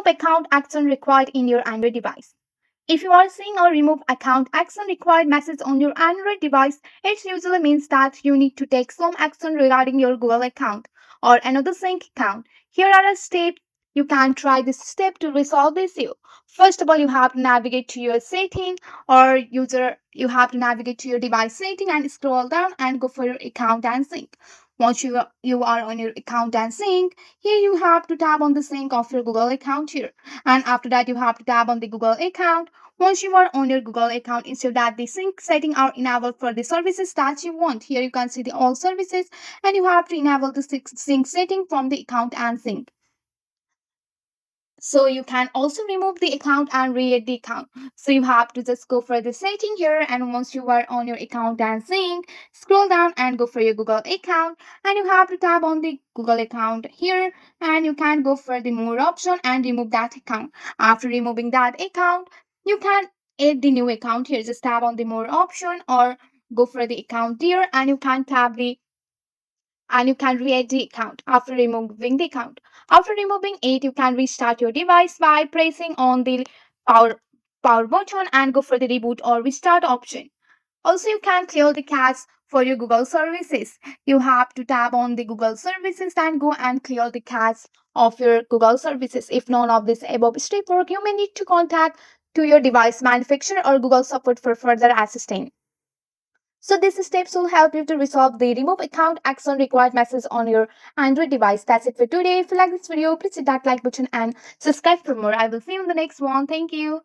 remove account action required in your Android device. If you are seeing a remove account action required message on your Android device, it usually means that you need to take some action regarding your Google account or another sync account. Here are a step you can try this step to resolve this issue. First of all, you have to navigate to your setting or you have to navigate to your device setting and scroll down and go for your account and sync. Once you are on your account and sync, here you have to tap on the sync of your Google account here. And after that, you have to tap on the Google account. Once you are on your Google account, ensure that the sync setting are enabled for the services that you want. Here you can see the all services and you have to enable the sync setting from the account and sync. So you can also remove the account and re-add the account. So you have to just go for the setting here, and once you are on your account and sync, scroll down and go for your Google account, and you have to tap on the Google account here, and you can go for the more option and remove that account. After removing that account, you can add the new account here. Just tap on the more option or go for the account here, and you can tap the and you can re-add the account after removing the account. After removing it, you can restart your device by pressing on the power, power button and go for the reboot or restart option. Also, you can clear the cache for your Google services. You have to tap on the Google services and go and clear the cache of your Google services. If none of this above step work, you may need to contact to your device manufacturer or Google support for further assistance. So these steps will help you to resolve the remove account action required message on your Android device. That's it for today. If you like this video, please hit that like button and subscribe for more. I will see you in the next one. Thank you.